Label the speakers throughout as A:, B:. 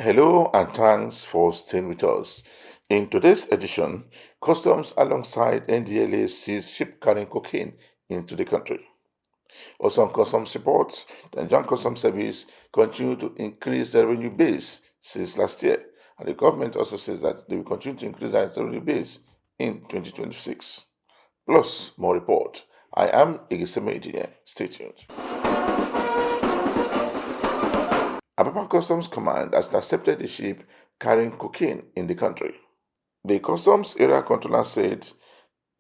A: Hello and thanks for staying with us. In today's edition, customs alongside NDLA seized ship carrying cocaine into the country. Also on customs reports, the Nigerian Customs Service continue to increase the revenue base since last year, and the government also says that they will continue to increase their revenue base in 2026. Plus, more report. I am Igiseme Engineer. Stay tuned. Apapa Customs Command has intercepted a ship carrying cocaine in the country. The Customs Area Controller said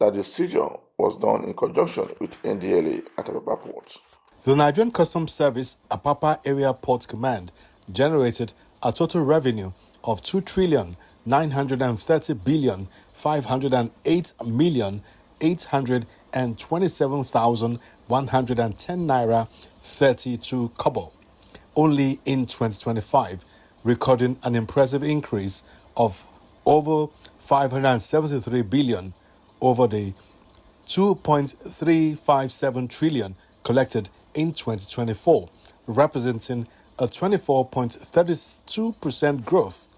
A: that the seizure was done in conjunction with NDLA at Apapa Port.
B: The Nigerian Customs Service Apapa Area Port Command generated a total revenue of 2,930,508,827,110 naira 32 kobo only in 2025, recording an impressive increase of over 573 billion over the 2.357 trillion collected in 2024, representing a 24.32% growth.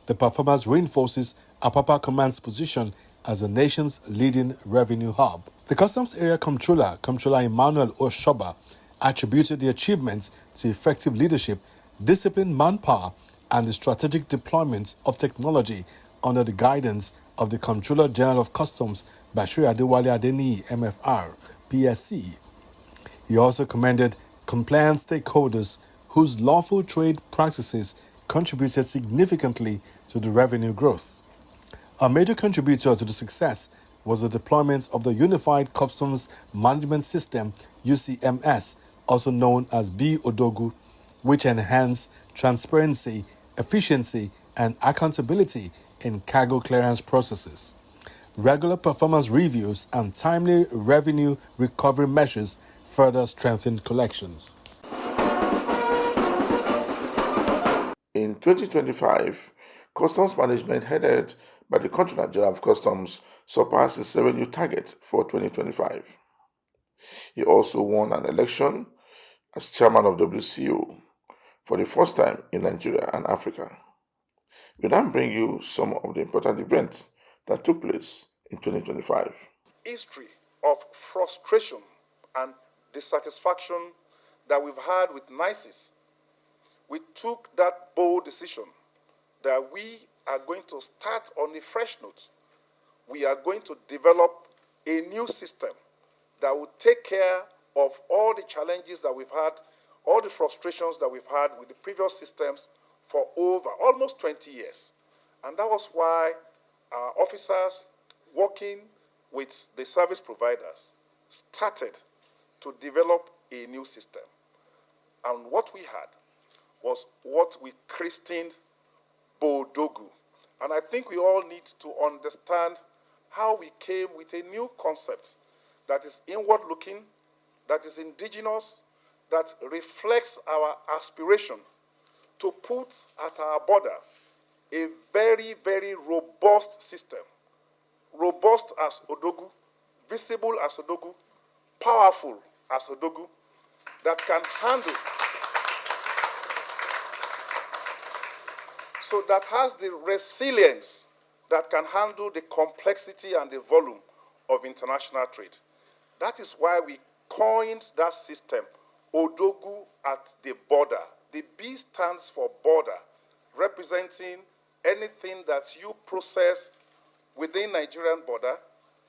B: The performance reinforces Apapa Command's position as the nation's leading revenue hub. The Customs Area Comptroller Emmanuel Oshoba, attributed the achievements to effective leadership, disciplined manpower, and the strategic deployment of technology under the guidance of the Comptroller General of Customs, Bashir Adewale Adeniyi, MFR, PSC. He also commended compliance stakeholders whose lawful trade practices contributed significantly to the revenue growth. A major contributor to the success was the deployment of the Unified Customs Management System, UCMS, also known as B-Odogu, which enhanced transparency, efficiency, and accountability in cargo clearance processes. Regular performance reviews and timely revenue recovery measures further strengthened collections.
A: In 2025, Customs Management headed by the Controller General of Customs surpassed its revenue target for 2025. He also won an election as chairman of WCO for the first time in Nigeria and Africa. We now bring you some of the important events that took place in 2025.
C: History of frustration and dissatisfaction that we've had with NICES, we took that bold decision that we are going to start on a fresh note. We are going to develop a new system that will take care of all the challenges that we've had, all the frustrations that we've had with the previous systems for over almost 20 years. And that was why our officers, working with the service providers, started to develop a new system. And what we had was what we christened Bodogu. And I think we all need to understand how we came with a new concept that is inward-looking, that is indigenous, that reflects our aspiration to put at our border a very, very robust system. Robust as Odogu, visible as Odogu, powerful as Odogu, that can handle, so that has the resilience that can handle the complexity and the volume of international trade. That is why we coined that system, Odogu at the border. The B stands for border, representing anything that you process within Nigerian border,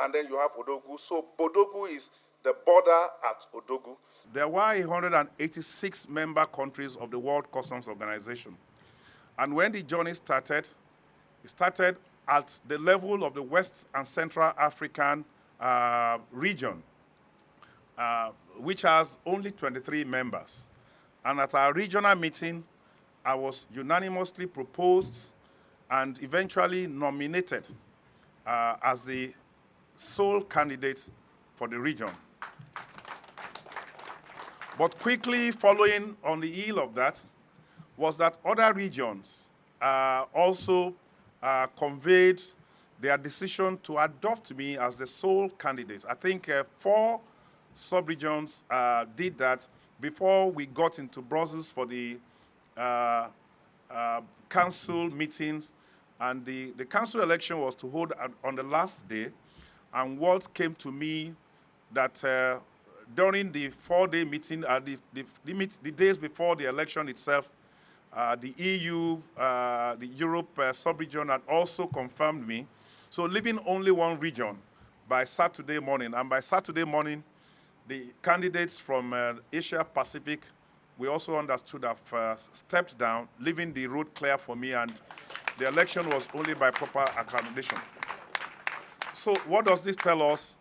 C: and then you have Odogu. So Bodogu is the border at Odogu. There were 186 member countries of the World Customs Organization. And when the journey started, it started at the level of the West and Central African region, which has only 23 members. And at our regional meeting, I was unanimously proposed and eventually nominated as the sole candidate for the region. But quickly following on the heel of that was that other regions also conveyed their decision to adopt me as the sole candidate. I think 4 sub-regions did that before we got into Brussels for the council meetings, and the council election was to hold on the last day. And word came to me that during the 4-day meeting, the days before the election itself, the EU, the Europe sub-region had also confirmed me. So leaving only one region by Saturday morning. And by Saturday morning, the candidates from Asia Pacific, we also understood, have stepped down, leaving the road clear for me, and the election was only by proper accommodation. So what does this tell us?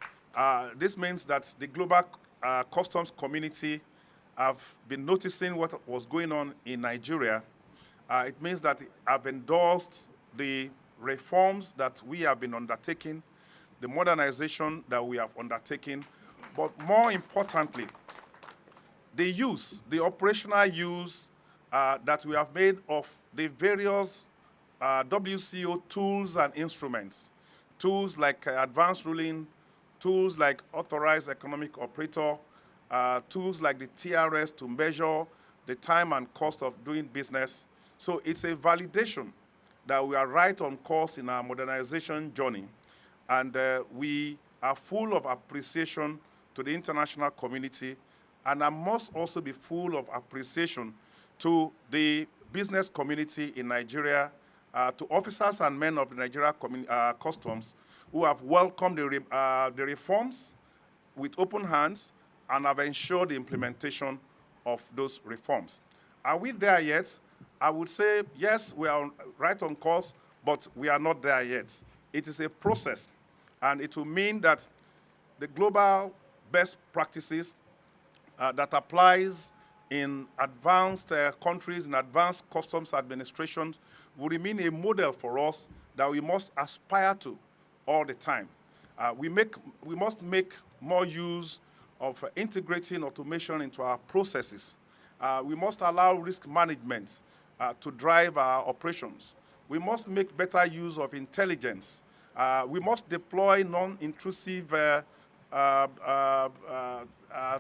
C: This means that the global customs community have been noticing what was going on in Nigeria. It means that I've endorsed the reforms that we have been undertaking, the modernization that we have undertaken, but more importantly, the operational use that we have made of the various WCO tools and instruments, tools like advanced ruling, tools like authorized economic operator, tools like the TRS to measure the time and cost of doing business. So it's a validation that we are right on course in our modernization journey. And we are full of appreciation to the international community. And I must also be full of appreciation to the business community in Nigeria, to officers and men of the Nigeria Customs who have welcomed the reforms with open hands and have ensured the implementation of those reforms. Are we there yet? I would say, yes, we are right on course, but we are not there yet. It is a process, and it will mean that the global best practices that applies in advanced countries, in advanced customs administrations, will remain a model for us that we must aspire to all the time. We must make more use of integrating automation into our processes. We must allow risk management to drive our operations. We must make better use of intelligence. We must deploy non-intrusive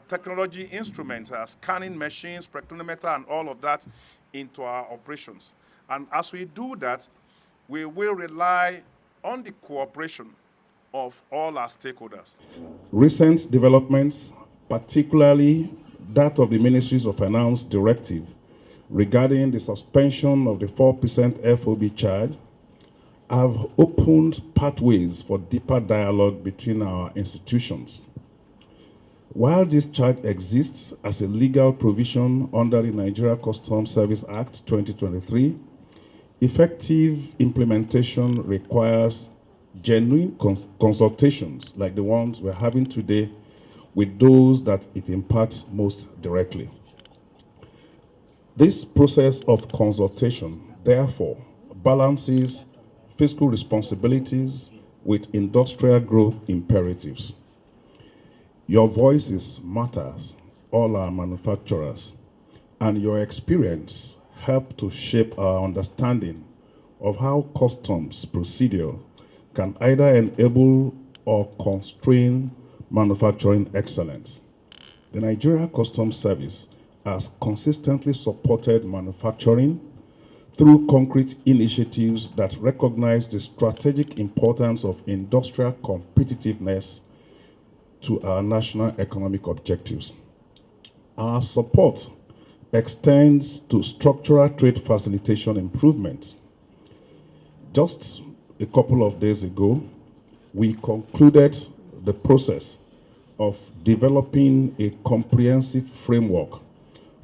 C: technology instruments, scanning machines, spectrometer, and all of that into our operations. And as we do that, we will rely on the cooperation of all our stakeholders.
D: Recent developments, particularly that of the Ministries of Finance directive regarding the suspension of the 4% FOB charge, have opened pathways for deeper dialogue between our institutions. While this charge exists as a legal provision under the Nigeria Customs Service Act 2023, effective implementation requires genuine consultations like the ones we're having today with those that it impacts most directly. This process of consultation, therefore, balances fiscal responsibilities with industrial growth imperatives. Your voices matters, all our manufacturers, and your experience help to shape our understanding of how customs procedure can either enable or constrain manufacturing excellence. The Nigeria Customs Service has consistently supported manufacturing through concrete initiatives that recognize the strategic importance of industrial competitiveness to our national economic objectives. Our support extends to structural trade facilitation improvements. Just a couple of days ago, we concluded the process of developing a comprehensive framework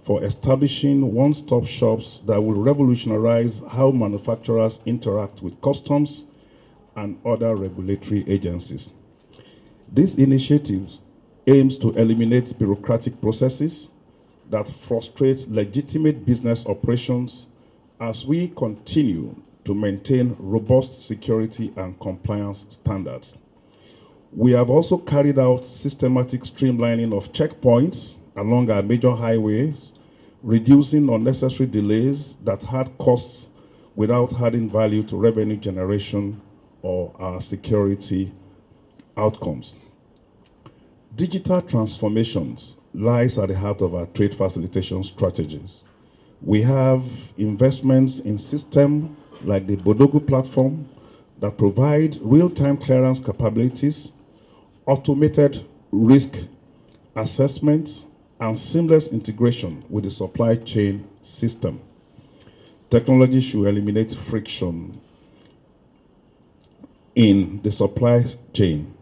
D: for establishing one-stop shops that will revolutionize how manufacturers interact with customs and other regulatory agencies. This initiative aims to eliminate bureaucratic processes that frustrate legitimate business operations as we continue to maintain robust security and compliance standards. We have also carried out systematic streamlining of checkpoints along our major highways, reducing unnecessary delays that had costs without adding value to revenue generation or our security outcomes. Digital transformations lies at the heart of our trade facilitation strategies. We have investments in systems like the Bodogu platform that provide real-time clearance capabilities, automated risk assessment, and seamless integration with the supply chain system. Technology should eliminate friction in the supply chain.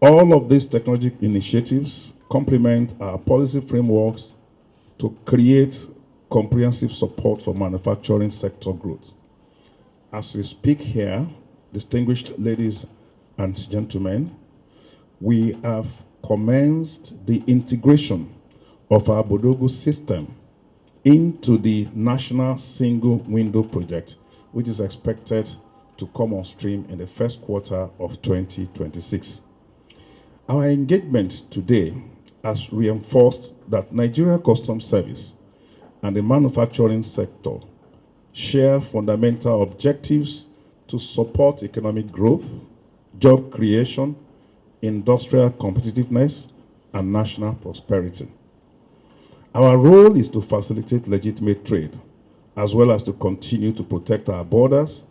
D: All of these technology initiatives complement our policy frameworks to create comprehensive support for manufacturing sector growth. As we speak here, distinguished ladies and gentlemen, we have commenced the integration of our Bodogu system into the National Single Window Project, which is expected to come on stream in the first quarter of 2026. Our engagement today has reinforced that Nigeria Customs Service and the manufacturing sector share fundamental objectives to support economic growth, job creation, industrial competitiveness, and national prosperity. Our role is to facilitate legitimate trade, as well as to continue to protect our borders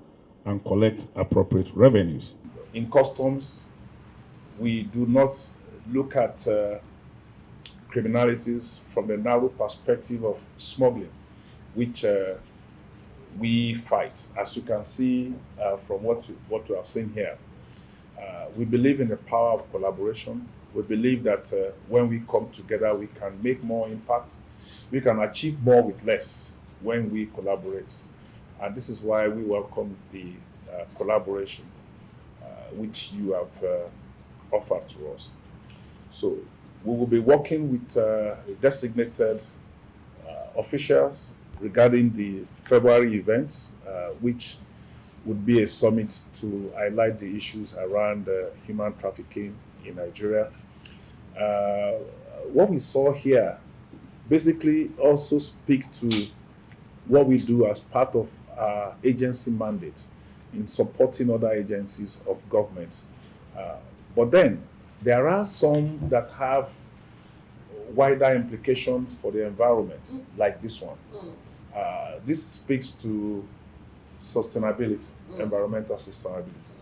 D: and collect appropriate revenues.
C: In customs, we do not look at criminalities from the narrow perspective of smuggling, which we fight. As you can see from what we have seen here, we believe in the power of collaboration. We believe that when we come together, we can make more impact. We can achieve more with less when we collaborate. And this is why we welcome the collaboration which you have offered to us. So we will be working with designated officials regarding the February events, which would be a summit to highlight the issues around human trafficking in Nigeria. What we saw here basically also speak to what we do as part of our agency mandate in supporting other agencies of government. But then there are some that have wider implications for the environment, like this one. This speaks to sustainability, environmental sustainability.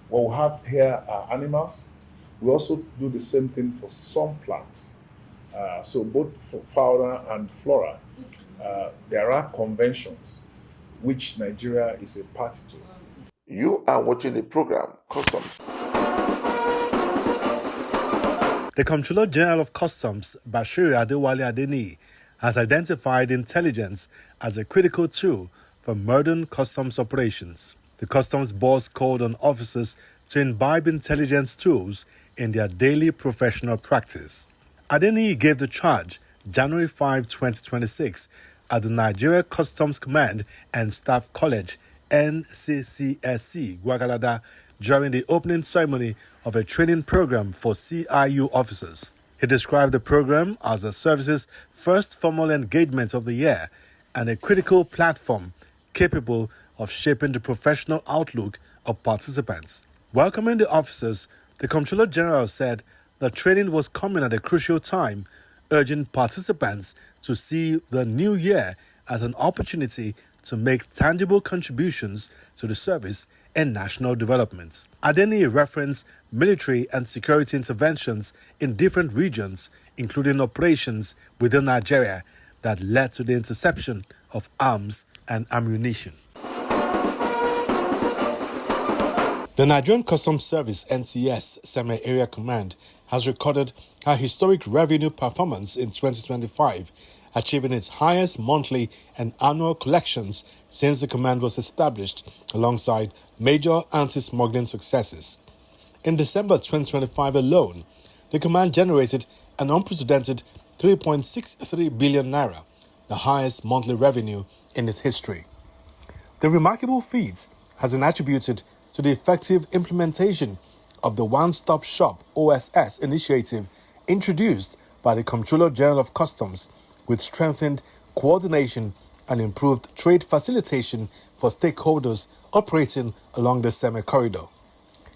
C: What we have here are animals. We also do the same thing for some plants. So both for fauna and flora, there are conventions which Nigeria is a party to.
A: You are watching the program Customs.
B: The Comptroller General of Customs, Bashir Adewale Adeniyi, has identified intelligence as a critical tool for modern customs operations. The Customs Boss called on officers to imbibe intelligence tools in their daily professional practice. Adeniyi gave the charge January 5, 2026 at the Nigeria Customs Command and Staff College, NCCSC, Gwagalada, during the opening ceremony of a training program for CIU officers. He described the program as the service's first formal engagement of the year and a critical platform capable of shaping the professional outlook of participants. Welcoming the officers, the Comptroller General said the training was coming at a crucial time, urging participants to see the new year as an opportunity to make tangible contributions to the service and national development. Adeniyi referenced military and security interventions in different regions, including operations within Nigeria that led to the interception of arms and ammunition. The Nigerian Customs Service NCS Semi-Area Command has recorded a historic revenue performance in 2025, achieving its highest monthly and annual collections since the command was established, alongside major anti-smuggling successes. In December 2025 alone, the command generated an unprecedented 3.63 billion naira, the highest monthly revenue in its history. The remarkable feat has been attributed to the effective implementation of the One-Stop Shop OSS initiative introduced by the Comptroller General of Customs, with strengthened coordination and improved trade facilitation for stakeholders operating along the semi-corridor.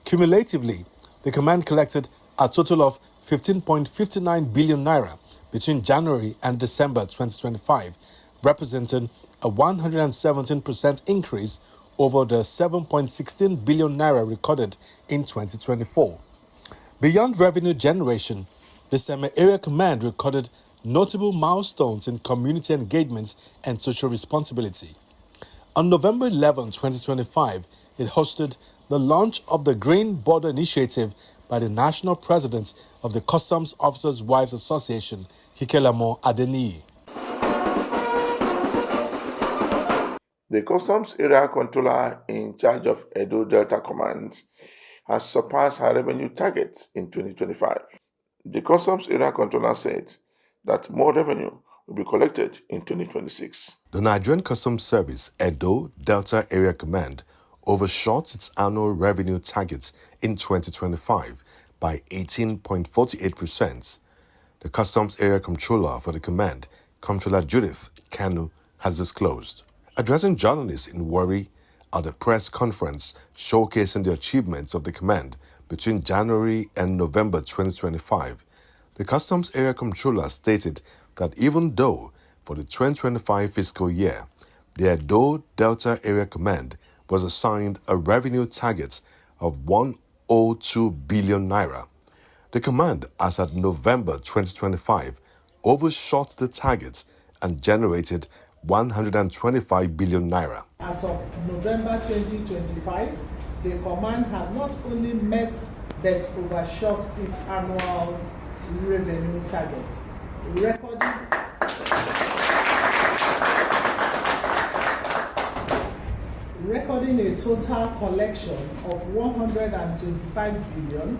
B: Cumulatively, the command collected a total of 15.59 billion naira between January and December 2025, representing a 117% increase over the 7.16 billion naira recorded in 2024. Beyond revenue generation, the Seme Area Command recorded notable milestones in community engagement and social responsibility. On November 11, 2025, it hosted the launch of the Green Border Initiative by the National President of the Customs Officers' Wives Association, Hikelamo Adeniyi.
A: The Customs Area Controller in charge of Edo Delta Command has surpassed her revenue targets in 2025. The Customs Area Controller said that more revenue will be collected in 2026.
B: The Nigerian Customs Service Edo Delta Area Command overshot its annual revenue targets in 2025 by 18.48%. The Customs Area Controller for the command, Comptroller Judith Kanu, has disclosed. Addressing journalists in Warri at a press conference showcasing the achievements of the command between January and November 2025, the Customs Area Controller stated that even though for the 2025 fiscal year, the Edo Delta Area Command was assigned a revenue target of 102 billion naira, the command, as at November 2025, overshot the target and generated 125 billion naira.
E: As of November 2025, the command has not only met but overshot its annual revenue target, recording a total collection of 125 billion,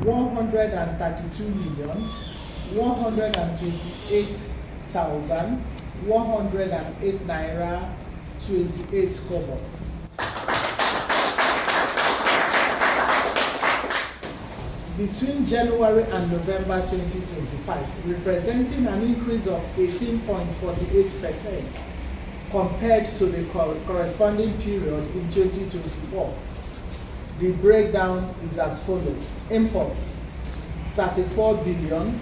E: 132 million, 128,108 naira 28 kobo. Between January and November 2025, representing an increase of 18.48% compared to the corresponding period in 2024. The breakdown is as follows. Imports 34 billion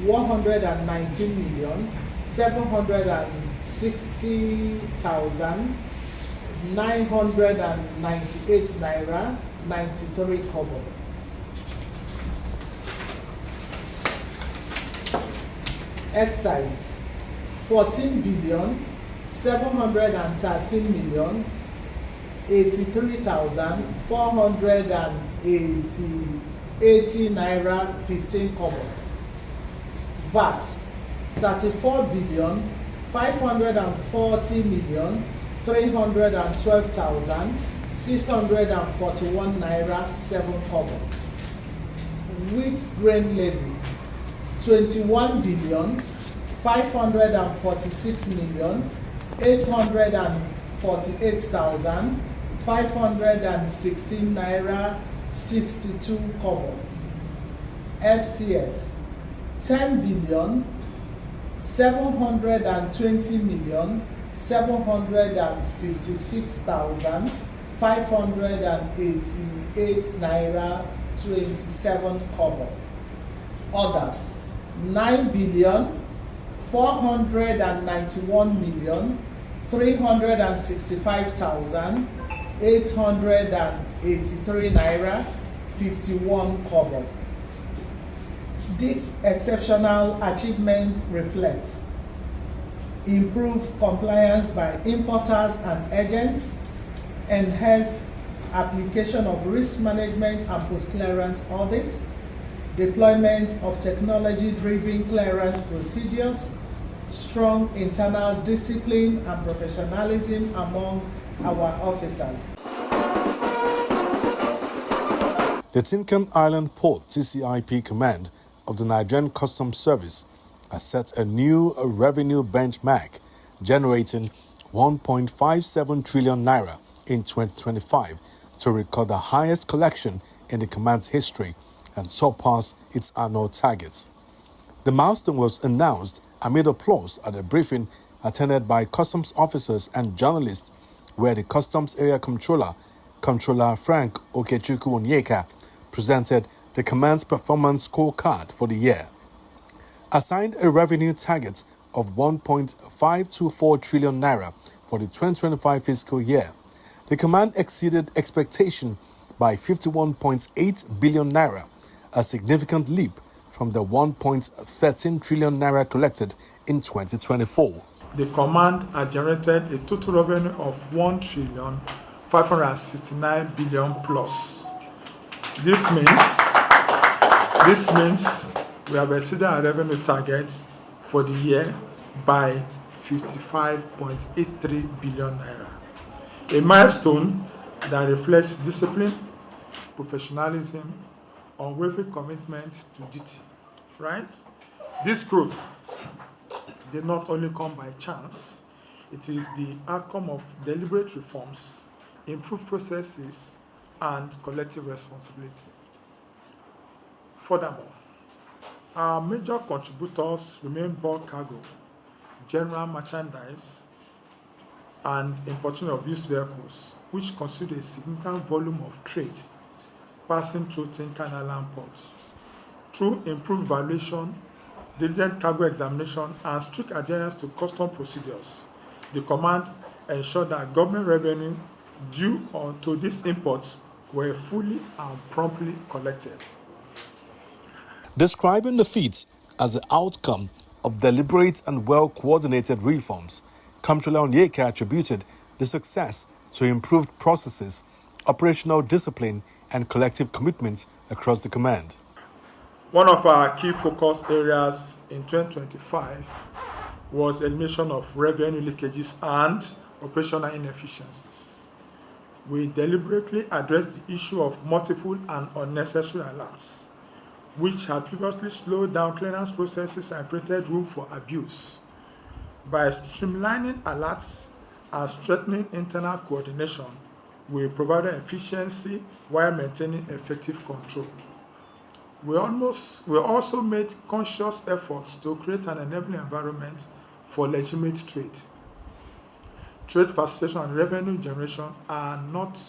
E: 119 million 760,998 naira 93 kobo. Excise 14 billion 713 million 83,480 naira 15 kobo. VAT 34 billion 540 million 312,641 naira 7 kobo. Wheat grain levy 21 billion 546 million 848,516 naira 62 kobo. FCS 10 billion 720 million 756,588 naira 27 kobo. Others 9 billion 491 million 365,883 naira 51 kobo. This exceptional achievement reflects improved compliance by importers and agents, enhanced application of risk management and post-clearance audits, deployment of technology-driven clearance procedures, strong internal discipline and professionalism among our officers.
B: The Tinkan Island Port TCIP Command of the Nigerian Customs Service has set a new revenue benchmark, generating 1.57 trillion naira in 2025 to record the highest collection in the command's history and surpass its annual targets. The milestone was announced amid applause at a briefing attended by customs officers and journalists, where the Customs Area Controller, Comptroller Frank Okechukwu Onyeka, presented the command's performance scorecard for the year. Assigned a revenue target of 1.524 trillion naira for the 2025 fiscal year. The command exceeded expectation by 51.8 billion naira, a significant leap from the 1.13 trillion naira collected in 2024.
F: The command has generated a total revenue of 1,569 billion plus. This means we have exceeded our revenue target for the year by 55.83 billion naira. A milestone that reflects discipline, professionalism, unwavering commitment to duty, right? This growth did not only come by chance, it is the outcome of deliberate reforms, improved processes, and collective responsibility. Furthermore, our major contributors remain bulk cargo, general merchandise, and importation of used vehicles, which constitute a significant volume of trade passing through Tin Can Island ports. Through improved valuation, diligent cargo examination, and strict adherence to custom procedures, the command ensured that government revenue due to these imports were fully and promptly collected.
B: Describing the feat as the outcome of deliberate and well-coordinated reforms, Comptroller Onyeka attributed the success to improved processes, operational discipline, and collective commitment across the command.
F: One of our key focus areas in 2025 was elimination of revenue leakages and operational inefficiencies. We deliberately addressed the issue of multiple and unnecessary alerts, which had previously slowed down clearance processes and created room for abuse. By streamlining alerts and strengthening internal coordination, we provided efficiency while maintaining effective control. We also made conscious efforts to create an enabling environment for legitimate trade. Trade facilitation and revenue generation are not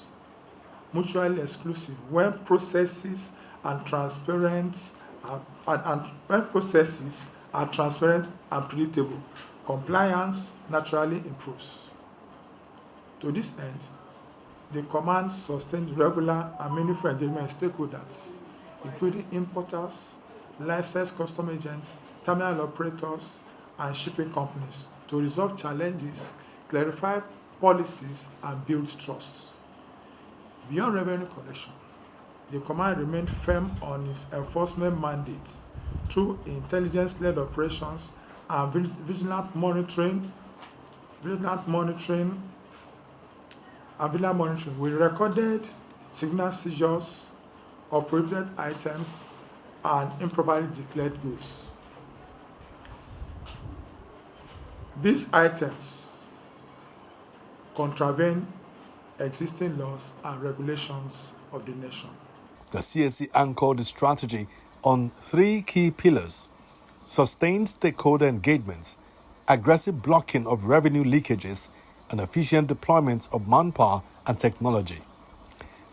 F: mutually exclusive when processes are transparent and predictable. Compliance naturally improves. To this end, the command sustained regular and meaningful engagement with stakeholders, including importers, licensed custom agents, terminal operators, and shipping companies, to resolve challenges, clarify policies, and build trust. Beyond revenue collection, the command remained firm on its enforcement mandate through intelligence-led operations and vigilant monitoring. We recorded signal seizures of prohibited items and improperly declared goods. These items contravene existing laws and regulations of the nation.
B: The CSC anchored the strategy on three key pillars: sustained stakeholder engagements, aggressive blocking of revenue leakages, and efficient deployment of manpower and technology.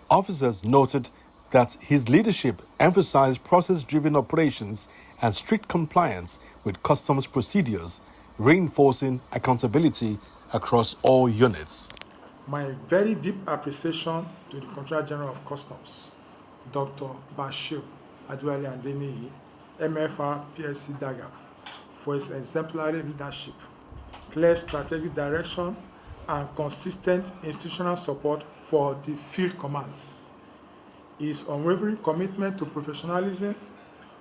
B: Officers noted that his leadership emphasized process-driven operations and strict compliance with customs procedures, reinforcing accountability across all units.
F: My very deep appreciation to the Comptroller General of Customs, Dr. Bashir Adewale Adeniyi, MFR PSC Daga, for his exemplary leadership, clear strategic direction, and consistent institutional support for the field commands. His unwavering commitment to professionalism,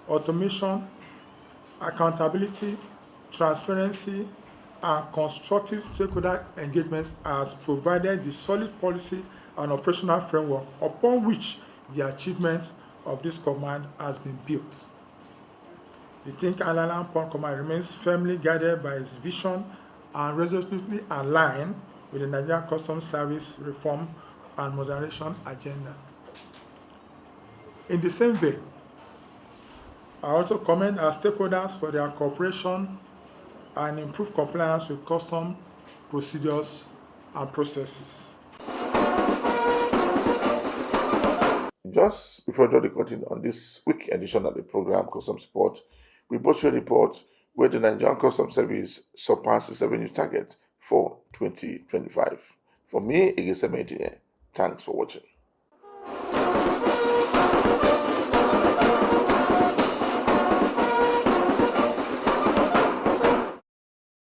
F: automation, accountability, transparency, and constructive stakeholder engagements has provided the solid policy and operational framework upon which the achievement of this command has been built. The Tin Can Island Port Command remains firmly guided by its vision and resolutely aligned with the Nigerian Customs Service reform and modernization agenda. In the same vein, I also commend our stakeholders for their cooperation and improved compliance with custom procedures and processes.
A: Just before the curtain on this week edition of the program Customs Report, we brought you a report where the Nigerian Customs Service surpassed its revenue target for 2025. For me, Igeseme Engineer, thanks for watching.